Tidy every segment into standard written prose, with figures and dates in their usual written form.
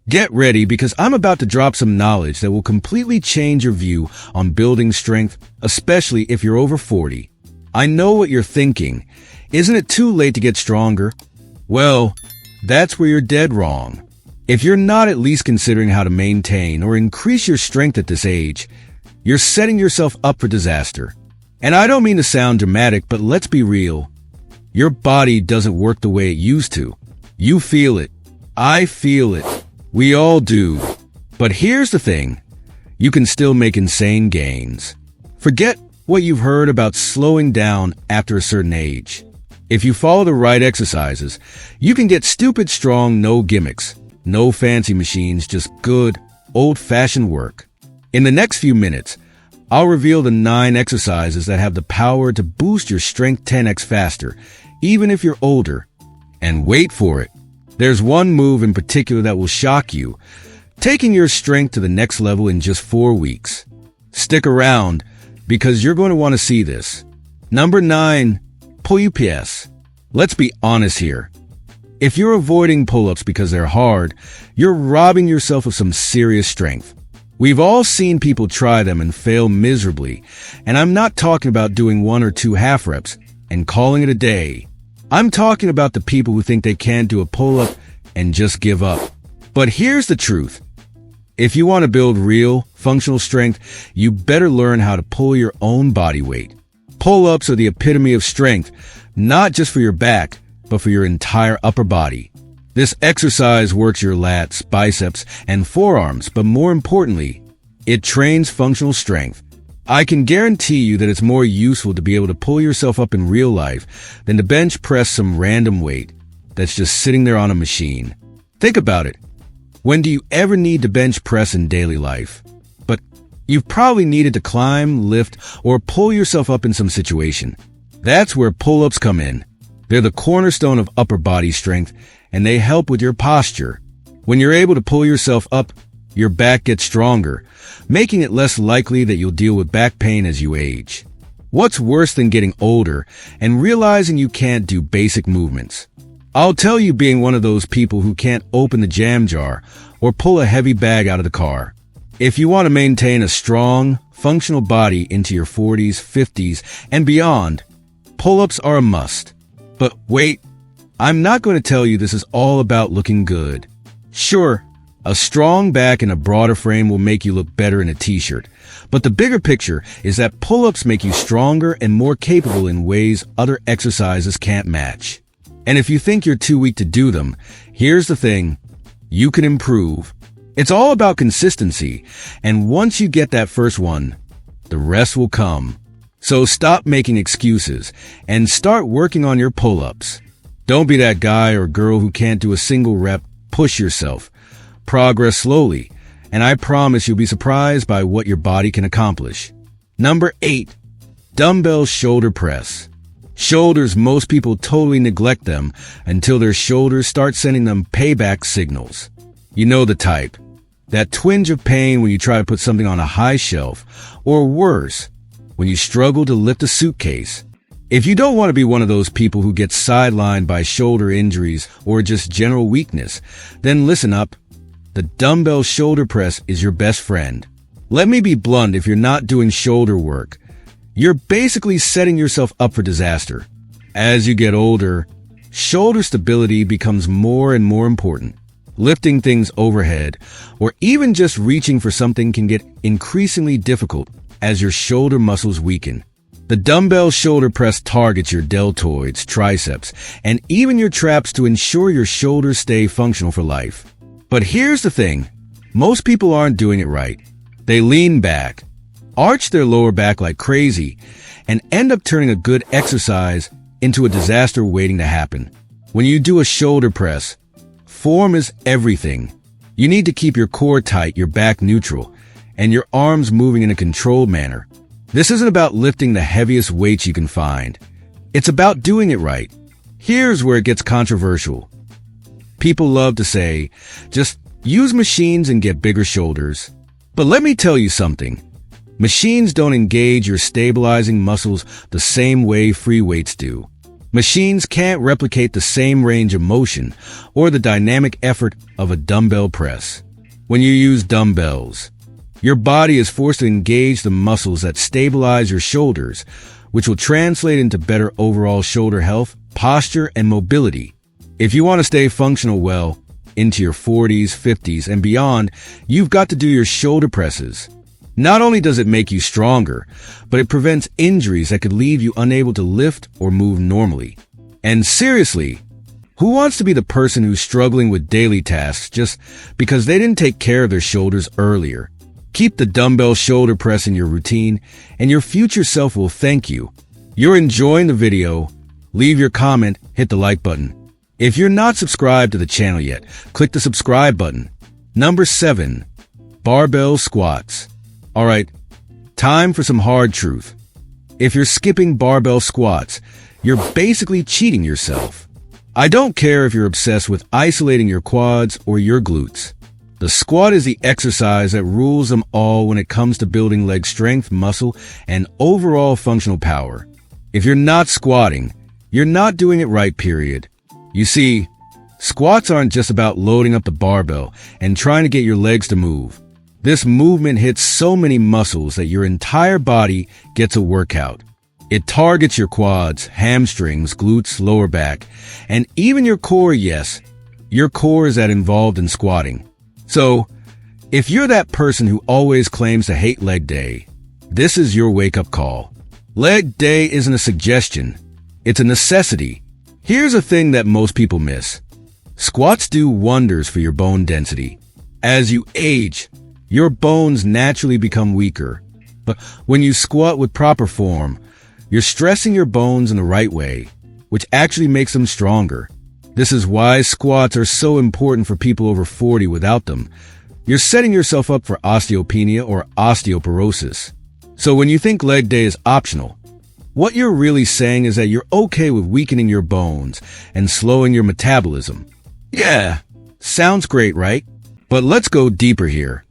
Get ready because I'm about to drop some knowledge that will completely change your view on building strength, especially if you're over 40. I know what you're thinking. Isn't it too late to get stronger? Well, that's where you're dead wrong. If you're not at least considering how to maintain or increase your strength at this age, you're setting yourself up for disaster. And I don't mean to sound dramatic, but let's be real. Your body doesn't work the way it used to. You feel it. I feel it. We all do. But here's the thing. You can still make insane gains. Forget what you've heard about slowing down after a certain age. If you follow the right exercises, you can get stupid strong, no gimmicks, no fancy machines, just good, old-fashioned work. In the next few minutes, I'll reveal the 9 exercises that have the power to boost your strength 10x faster, even if you're older. And wait for it. There's one move in particular that will shock you, taking your strength to the next level in just 4 weeks. Stick around, because you're going to want to see this. Number 9, pull-ups. Let's be honest here. If you're avoiding pull-ups because they're hard, you're robbing yourself of some serious strength. We've all seen people try them and fail miserably, and I'm not talking about doing 1 or 2 half reps and calling it a day. I'm talking about the people who think they can't do a pull-up and just give up. But here's the truth. If you want to build real, functional strength, you better learn how to pull your own body weight. Pull-ups are the epitome of strength, not just for your back, but for your entire upper body. This exercise works your lats, biceps, and forearms, but more importantly, it trains functional strength. I can guarantee you that it's more useful to be able to pull yourself up in real life than to bench press some random weight that's just sitting there on a machine. Think about it. When do you ever need to bench press in daily life? But you've probably needed to climb, lift, or pull yourself up in some situation. That's where pull-ups come in. They're the cornerstone of upper body strength, and they help with your posture. When you're able to pull yourself up, your back gets stronger, making it less likely that you'll deal with back pain as you age. What's worse than getting older and realizing you can't do basic movements? I'll tell you, being one of those people who can't open the jam jar or pull a heavy bag out of the car. If you want to maintain a strong, functional body into your 40s, 50s, and beyond, pull-ups are a must. But wait, I'm not going to tell you this is all about looking good. Sure, a strong back and a broader frame will make you look better in a t-shirt. But the bigger picture is that pull-ups make you stronger and more capable in ways other exercises can't match. And if you think you're too weak to do them, here's the thing. You can improve. It's all about consistency. And once you get that first one, the rest will come. So stop making excuses and start working on your pull-ups. Don't be that guy or girl who can't do a single rep. Push yourself. Progress slowly, and I promise you'll be surprised by what your body can accomplish. Number 8, dumbbell shoulder press. Shoulders, most people totally neglect them until their shoulders start sending them payback signals. You know the type. That twinge of pain when you try to put something on a high shelf, or worse, when you struggle to lift a suitcase. If you don't want to be one of those people who gets sidelined by shoulder injuries or just general weakness, then listen up. The dumbbell shoulder press is your best friend. Let me be blunt, if you're not doing shoulder work, you're basically setting yourself up for disaster. As you get older, shoulder stability becomes more and more important. Lifting things overhead, or even just reaching for something, can get increasingly difficult as your shoulder muscles weaken. The dumbbell shoulder press targets your deltoids, triceps, and even your traps to ensure your shoulders stay functional for life. But here's the thing. Most people aren't doing it right. They lean back, arch their lower back like crazy, and end up turning a good exercise into a disaster waiting to happen. When you do a shoulder press, form is everything. You need to keep your core tight, your back neutral, and your arms moving in a controlled manner. This isn't about lifting the heaviest weights you can find. It's about doing it right. Here's where it gets controversial. People love to say, just use machines and get bigger shoulders. But let me tell you something. Machines don't engage your stabilizing muscles the same way free weights do. Machines can't replicate the same range of motion or the dynamic effort of a dumbbell press. When you use dumbbells, your body is forced to engage the muscles that stabilize your shoulders, which will translate into better overall shoulder health, posture, and mobility. If you want to stay functional well into your 40s, 50s, and beyond, you've got to do your shoulder presses. Not only does it make you stronger, but it prevents injuries that could leave you unable to lift or move normally. And seriously, who wants to be the person who's struggling with daily tasks just because they didn't take care of their shoulders earlier? Keep the dumbbell shoulder press in your routine, and your future self will thank you. You're enjoying the video? Leave your comment, hit the like button. If you're not subscribed to the channel yet, click the subscribe button. Number 7. Barbell squats. Alright, time for some hard truth. If you're skipping barbell squats, you're basically cheating yourself. I don't care if you're obsessed with isolating your quads or your glutes. The squat is the exercise that rules them all when it comes to building leg strength, muscle, and overall functional power. If you're not squatting, you're not doing it right, period. You see, squats aren't just about loading up the barbell and trying to get your legs to move. This movement hits so many muscles that your entire body gets a workout. It targets your quads, hamstrings, glutes, lower back, and even your core. Yes, your core is that involved in squatting. So, if you're that person who always claims to hate leg day, this is your wake-up call. Leg day isn't a suggestion. It's a necessity. Here's a thing that most people miss. Squats do wonders for your bone density. As you age, your bones naturally become weaker. But when you squat with proper form, you're stressing your bones in the right way, which actually makes them stronger. This is why squats are so important for people over 40. Without them, you're setting yourself up for osteopenia or osteoporosis. So when you think leg day is optional, what you're really saying is that you're okay with weakening your bones and slowing your metabolism. Yeah, sounds great, right? But let's go deeper here.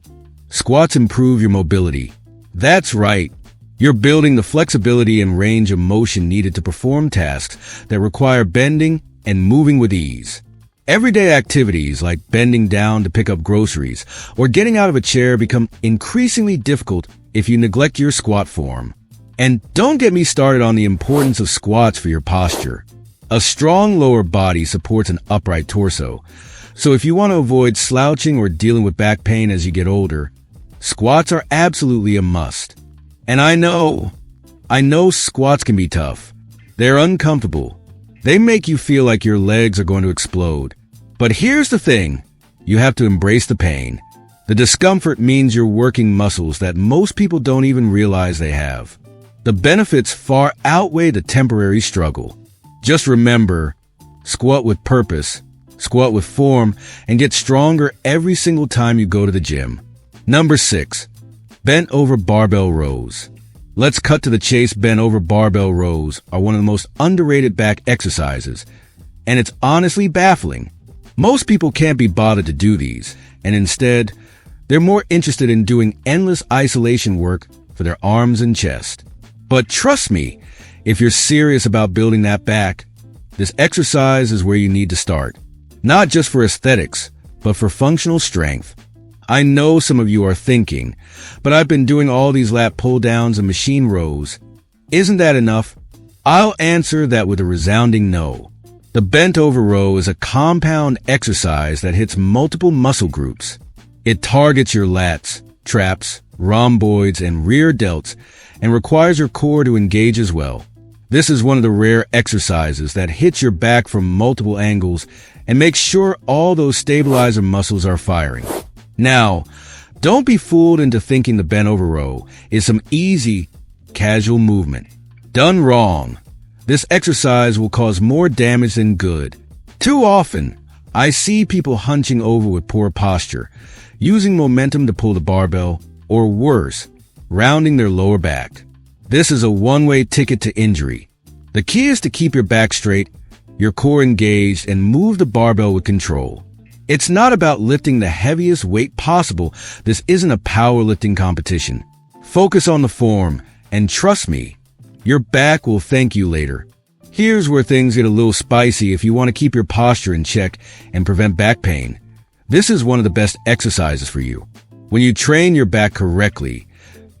Squats improve your mobility. That's right. You're building the flexibility and range of motion needed to perform tasks that require bending and moving with ease. Everyday activities like bending down to pick up groceries or getting out of a chair become increasingly difficult if you neglect your squat form. And don't get me started on the importance of squats for your posture. A strong lower body supports an upright torso. So if you want to avoid slouching or dealing with back pain as you get older, squats are absolutely a must. And I know squats can be tough. They're uncomfortable. They make you feel like your legs are going to explode. But here's the thing. You have to embrace the pain. The discomfort means you're working muscles that most people don't even realize they have. The benefits far outweigh the temporary struggle. Just remember, squat with purpose, squat with form, and get stronger every single time you go to the gym. Number 6. Bent over barbell rows. Let's cut to the chase. Bent over barbell rows are one of the most underrated back exercises, and it's honestly baffling. Most people can't be bothered to do these, and instead, they're more interested in doing endless isolation work for their arms and chest. But trust me, if you're serious about building that back, this exercise is where you need to start. Not just for aesthetics, but for functional strength. I know some of you are thinking, but I've been doing all these lat pull-downs and machine rows. Isn't that enough? I'll answer that with a resounding no. The bent over row is a compound exercise that hits multiple muscle groups. It targets your lats, traps, rhomboids, and rear delts, and requires your core to engage as well. This is one of the rare exercises that hits your back from multiple angles and makes sure all those stabilizer muscles are firing. Now, don't be fooled into thinking the bent over row is some easy, casual movement. Done wrong, this exercise will cause more damage than good. Too often, I see people hunching over with poor posture, using momentum to pull the barbell, or worse, rounding their lower back. This is a one-way ticket to injury. The key is to keep your back straight, your core engaged, and move the barbell with control. It's not about lifting the heaviest weight possible. This isn't a powerlifting competition. Focus on the form, and trust me, your back will thank you later. Here's where things get a little spicy if you want to keep your posture in check and prevent back pain. This is one of the best exercises for you. When you train your back correctly,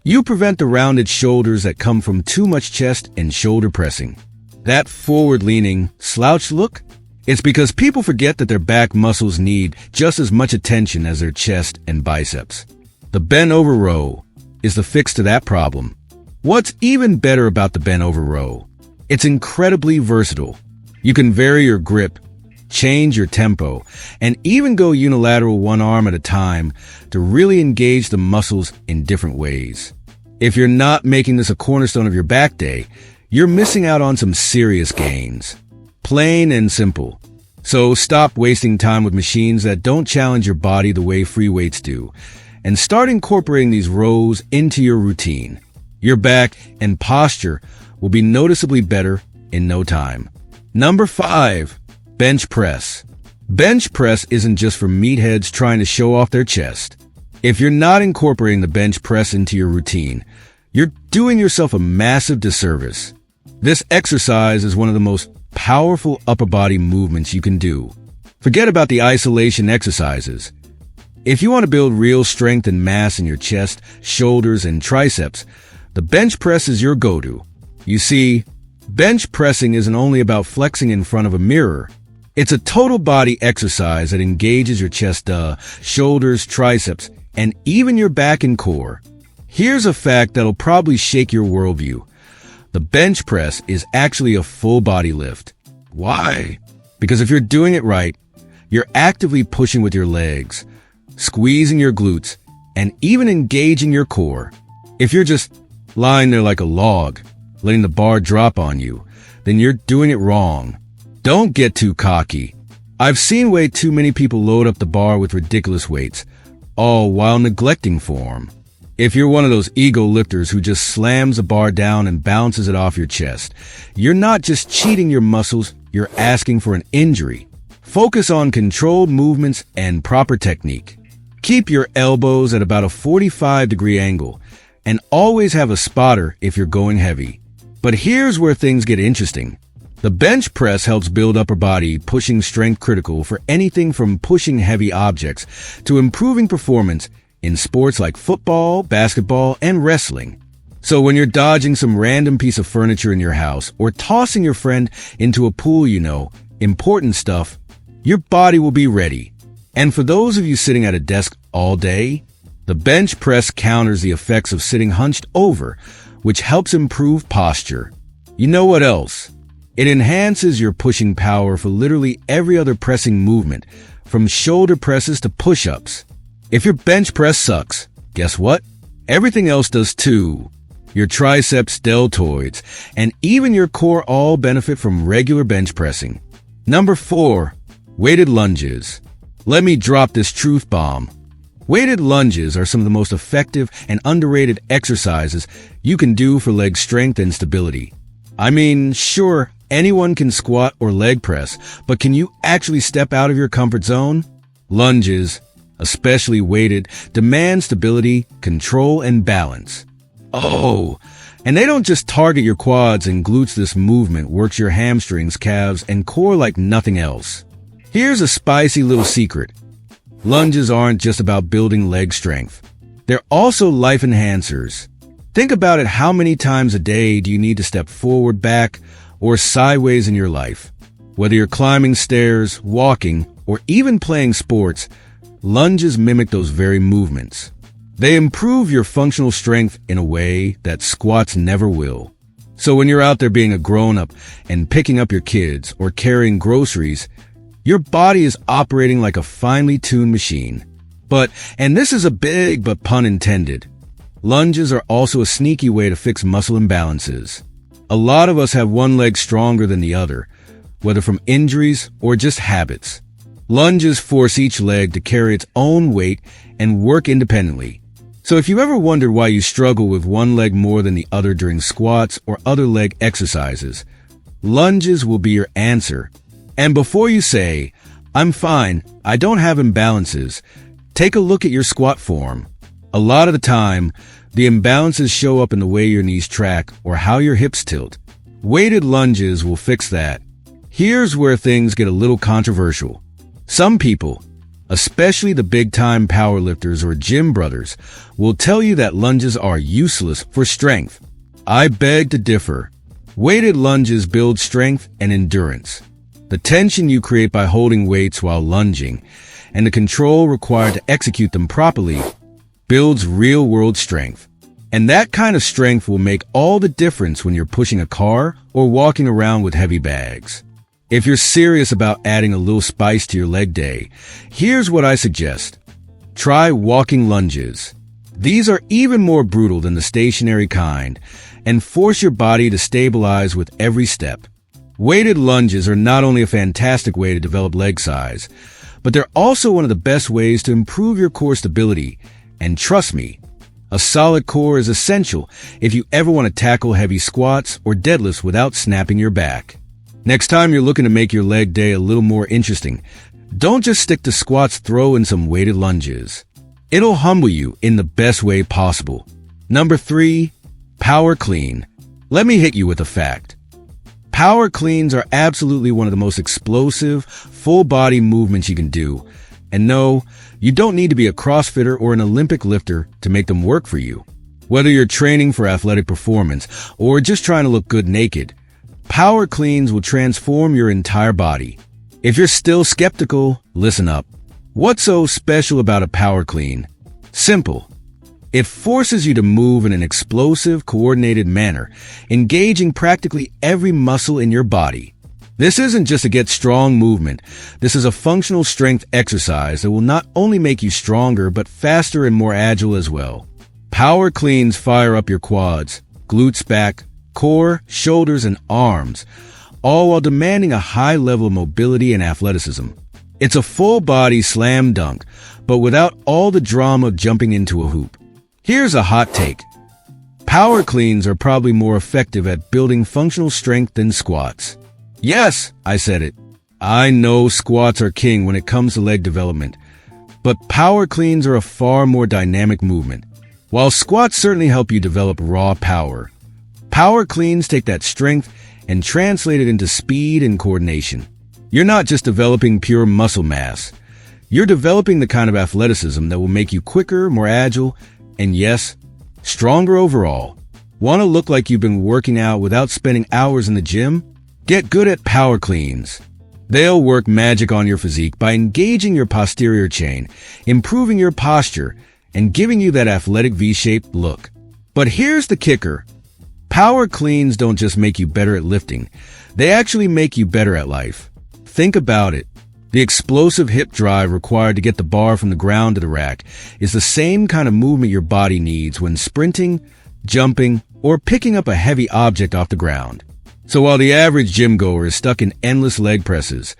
you prevent the rounded shoulders that come from too much chest and shoulder pressing. That forward-leaning, slouched look? It's because people forget that their back muscles need just as much attention as their chest and biceps. The bent-over row is the fix to that problem. What's even better about the bent-over row? It's incredibly versatile. You can vary your grip, change your tempo, and even go unilateral one arm at a time to really engage the muscles in different ways. If you're not making this a cornerstone of your back day, you're missing out on some serious gains. Plain and simple. So stop wasting time with machines that don't challenge your body the way free weights do, and start incorporating these rows into your routine. Your back and posture will be noticeably better in no time. Number 5. Bench press. Bench press isn't just for meatheads trying to show off their chest. If you're not incorporating the bench press into your routine, you're doing yourself a massive disservice. This exercise is one of the most powerful upper body movements you can do. Forget about the isolation exercises. If you want to build real strength and mass in your chest, shoulders, and triceps, the bench press is your go-to. You see, bench pressing isn't only about flexing in front of a mirror. It's a total body exercise that engages your chest, shoulders, triceps, and even your back and core. Here's a fact that'll probably shake your worldview. The bench press is actually a full body lift. Why? Because if you're doing it right, you're actively pushing with your legs, squeezing your glutes, and even engaging your core. If you're just lying there like a log, letting the bar drop on you, then you're doing it wrong. Don't get too cocky. I've seen way too many people load up the bar with ridiculous weights, all while neglecting form. If you're one of those ego lifters who just slams the bar down and bounces it off your chest, you're not just cheating your muscles, you're asking for an injury. Focus on controlled movements and proper technique. Keep your elbows at about a 45-degree angle, and always have a spotter if you're going heavy. But here's where things get interesting. The bench press helps build upper body, pushing strength critical for anything from pushing heavy objects to improving performance in sports like football, basketball, and wrestling. So when you're dodging some random piece of furniture in your house or tossing your friend into a pool, important stuff, your body will be ready. And for those of you sitting at a desk all day, the bench press counters the effects of sitting hunched over, which helps improve posture. You know what else? It enhances your pushing power for literally every other pressing movement, from shoulder presses to push-ups. If your bench press sucks, guess what? Everything else does too. Your triceps, deltoids, and even your core all benefit from regular bench pressing. Number 4. Weighted lunges. Let me drop this truth bomb. Weighted lunges are some of the most effective and underrated exercises you can do for leg strength and stability. I mean, sure, anyone can squat or leg press, but can you actually step out of your comfort zone? Lunges, especially weighted, demand stability, control, and balance. Oh, and they don't just target your quads and glutes. This movement works your hamstrings, calves, and core like nothing else. Here's a spicy little secret. Lunges aren't just about building leg strength. They're also life enhancers. Think about it. How many times a day do you need to step forward, back, or sideways in your life? Whether you're climbing stairs, walking, or even playing sports, lunges mimic those very movements. They improve your functional strength in a way that squats never will. So when you're out there being a grown-up and picking up your kids or carrying groceries, your body is operating like a finely tuned machine. But, and this is a big but pun intended, lunges are also a sneaky way to fix muscle imbalances. A lot of us have one leg stronger than the other, whether from injuries or just habits. Lunges force each leg to carry its own weight and work independently. So if you ever wondered why you struggle with one leg more than the other during squats or other leg exercises, lunges will be your answer. And before you say, "I'm fine, I don't have imbalances," take a look at your squat form. A lot of the time, the imbalances show up in the way your knees track or how your hips tilt. Weighted lunges will fix that. Here's where things get a little controversial. Some people, especially the big-time powerlifters or gym brothers, will tell you that lunges are useless for strength. I beg to differ. Weighted lunges build strength and endurance. The tension you create by holding weights while lunging, and the control required to execute them properly, builds real-world strength. And that kind of strength will make all the difference when you're pushing a car or walking around with heavy bags. If you're serious about adding a little spice to your leg day, here's what I suggest. Try walking lunges. These are even more brutal than the stationary kind and force your body to stabilize with every step. Weighted lunges are not only a fantastic way to develop leg size, but they're also one of the best ways to improve your core stability. And trust me, a solid core is essential if you ever want to tackle heavy squats or deadlifts without snapping your back. Next time you're looking to make your leg day a little more interesting, don't just stick to squats, throw in some weighted lunges. It'll humble you in the best way possible. Number 3, power clean. Let me hit you with a fact. Power cleans are absolutely one of the most explosive, full-body movements you can do. And no, you don't need to be a CrossFitter or an Olympic lifter to make them work for you. Whether you're training for athletic performance or just trying to look good naked, power cleans will transform your entire body. If you're still skeptical, listen up. What's so special about a power clean? Simple. It forces you to move in an explosive, coordinated manner, engaging practically every muscle in your body. This isn't just a get strong movement. This is a functional strength exercise that will not only make you stronger, but faster and more agile as well. Power cleans fire up your quads, glutes, back, core, shoulders, and arms, all while demanding a high level of mobility and athleticism. It's a full-body slam dunk, but without all the drama of jumping into a hoop. Here's a hot take. Power cleans are probably more effective at building functional strength than squats. Yes, I said it. I know squats are king when it comes to leg development, but power cleans are a far more dynamic movement. While squats certainly help you develop raw power, power cleans take that strength and translate it into speed and coordination. You're not just developing pure muscle mass. You're developing the kind of athleticism that will make you quicker, more agile, and yes, stronger overall. Want to look like you've been working out without spending hours in the gym? Get good at power cleans. They'll work magic on your physique by engaging your posterior chain, improving your posture, and giving you that athletic V-shaped look. But here's the kicker. Power cleans don't just make you better at lifting. They actually make you better at life. Think about it. The explosive hip drive required to get the bar from the ground to the rack is the same kind of movement your body needs when sprinting, jumping, or picking up a heavy object off the ground. So while the average gym goer is stuck in endless leg presses,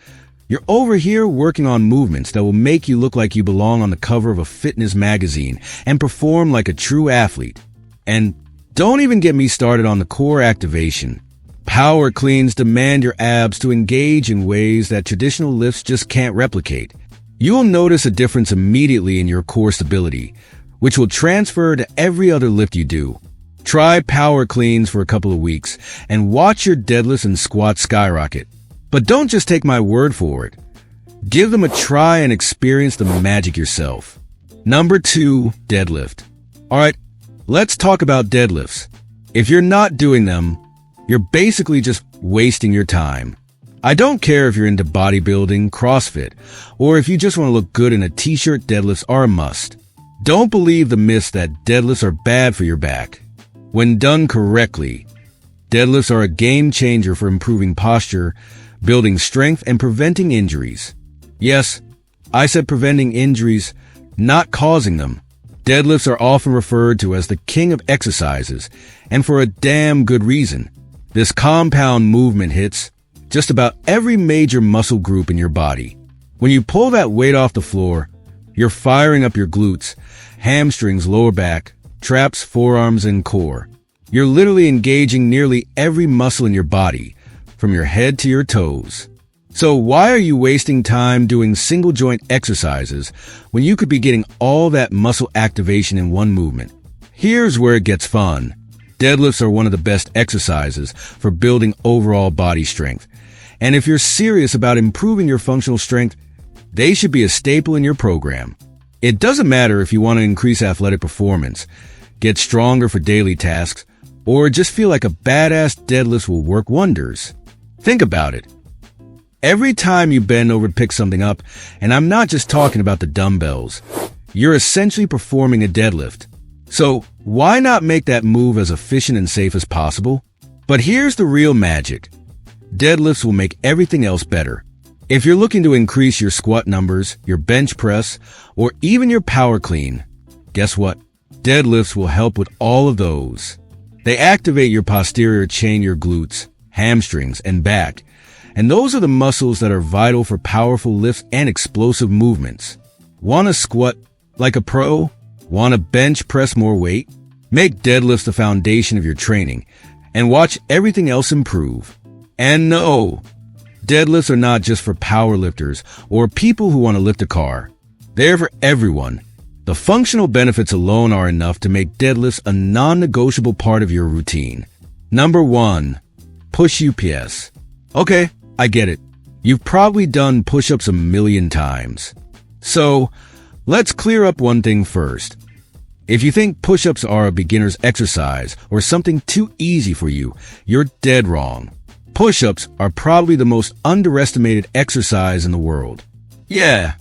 you're over here working on movements that will make you look like you belong on the cover of a fitness magazine and perform like a true athlete. And don't even get me started on the core activation. Power cleans demand your abs to engage in ways that traditional lifts just can't replicate. You'll notice a difference immediately in your core stability, which will transfer to every other lift you do. Try power cleans for a couple of weeks and watch your deadlifts and squats skyrocket. But don't just take my word for it. Give them a try and experience the magic yourself. Number 2, deadlift. Alright, let's talk about deadlifts. If you're not doing them, you're basically just wasting your time. I don't care if you're into bodybuilding, CrossFit, or if you just want to look good in a t-shirt, deadlifts are a must. Don't believe the myths that deadlifts are bad for your back. When done correctly, deadlifts are a game changer for improving posture, building strength, and preventing injuries. Yes, I said preventing injuries, not causing them. Deadlifts are often referred to as the king of exercises, and for a damn good reason. This compound movement hits just about every major muscle group in your body. When you pull that weight off the floor, you're firing up your glutes, hamstrings, lower back, traps, forearms, and core. You're literally engaging nearly every muscle in your body, from your head to your toes. So why are you wasting time doing single joint exercises when you could be getting all that muscle activation in one movement? Here's where it gets fun. Deadlifts are one of the best exercises for building overall body strength. And if you're serious about improving your functional strength, they should be a staple in your program. It doesn't matter if you want to increase athletic performance, get stronger for daily tasks, or just feel like a badass. Deadlifts will work wonders. Think about it. Every time you bend over to pick something up, and I'm not just talking about the dumbbells, you're essentially performing a deadlift. So why not make that move as efficient and safe as possible? But here's the real magic. Deadlifts will make everything else better. If you're looking to increase your squat numbers, your bench press, or even your power clean, guess what? Deadlifts will help with all of those. They activate your posterior chain, your glutes, hamstrings, and back. And those are the muscles that are vital for powerful lifts and explosive movements. Want to squat like a pro? Want to bench press more weight? Make deadlifts the foundation of your training and watch everything else improve. And no, deadlifts are not just for powerlifters or people who want to lift a car. They're for everyone. The functional benefits alone are enough to make deadlifts a non-negotiable part of your routine. Number 1, push UPS. Okay, I get it. You've probably done push-ups a million times. So, let's clear up one thing first. If you think push-ups are a beginner's exercise or something too easy for you, you're dead wrong. Push-ups are probably the most underestimated exercise in the world. Yeah,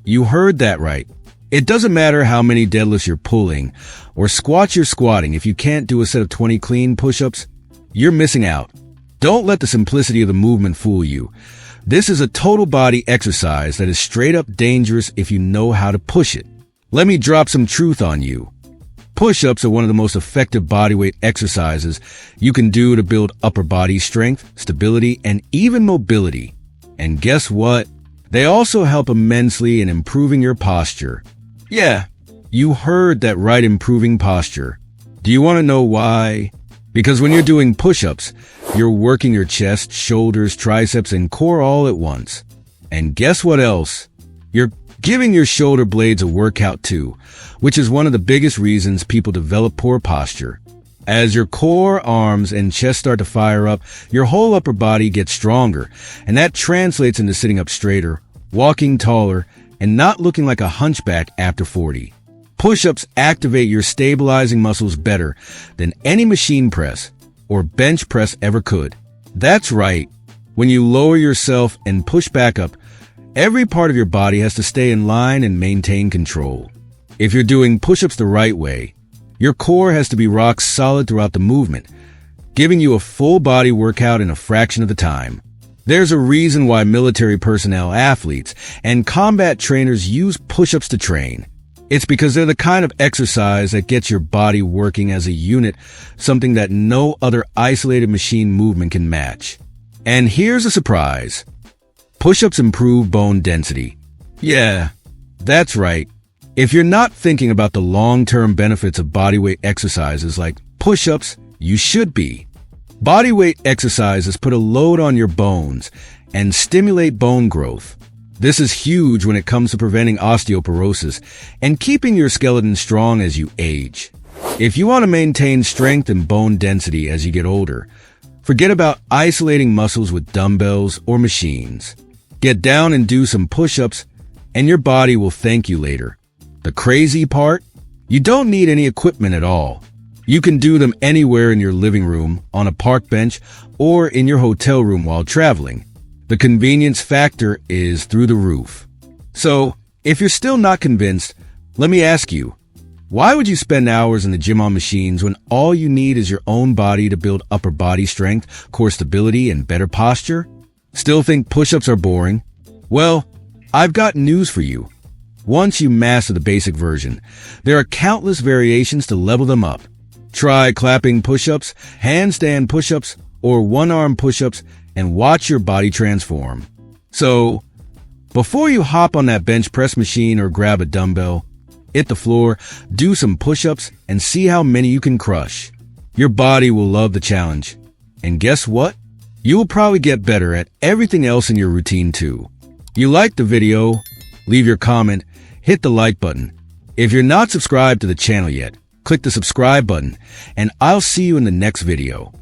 you heard that right. It doesn't matter how many deadlifts you're pulling or squats you're squatting. If you can't do a set of 20 clean push-ups, you're missing out. Don't let the simplicity of the movement fool you. This is a total body exercise that is straight up dangerous if you know how to push it. Let me drop some truth on you. Push-ups are one of the most effective bodyweight exercises you can do to build upper body strength, stability, and even mobility. And guess what? They also help immensely in improving your posture. Yeah, you heard that right, improving posture. Do you want to know why? Because when you're doing push-ups, you're working your chest, shoulders, triceps, and core all at once. And guess what else? You're giving your shoulder blades a workout too, which is one of the biggest reasons people develop poor posture. As your core, arms, and chest start to fire up, your whole upper body gets stronger, and that translates into sitting up straighter, walking taller, and not looking like a hunchback after 40. Push-ups activate your stabilizing muscles better than any machine press or bench press ever could. That's right. When you lower yourself and push back up, every part of your body has to stay in line and maintain control. If you're doing push-ups the right way, your core has to be rock solid throughout the movement, giving you a full body workout in a fraction of the time. There's a reason why military personnel, athletes, and combat trainers use push-ups to train. It's because they're the kind of exercise that gets your body working as a unit, something that no other isolated machine movement can match. And here's a surprise. Push-ups improve bone density. Yeah, that's right. If you're not thinking about the long-term benefits of bodyweight exercises like push-ups, you should be. Bodyweight exercises put a load on your bones and stimulate bone growth. This is huge when it comes to preventing osteoporosis and keeping your skeleton strong as you age. If you want to maintain strength and bone density as you get older, forget about isolating muscles with dumbbells or machines. Get down and do some push-ups, and your body will thank you later. The crazy part? You don't need any equipment at all. You can do them anywhere in your living room, on a park bench, or in your hotel room while traveling. The convenience factor is through the roof. So, if you're still not convinced, let me ask you, why would you spend hours in the gym on machines when all you need is your own body to build upper body strength, core stability, and better posture? Still think push-ups are boring? Well, I've got news for you. Once you master the basic version, there are countless variations to level them up. Try clapping push-ups, handstand push-ups, or one-arm push-ups, and watch your body transform. So, before you hop on that bench press machine or grab a dumbbell, hit the floor, do some push-ups, and see how many you can crush. Your body will love the challenge. And guess what? You will probably get better at everything else in your routine too. You liked the video? Leave your comment, hit the like button. If you're not subscribed to the channel yet, click the subscribe button, and I'll see you in the next video.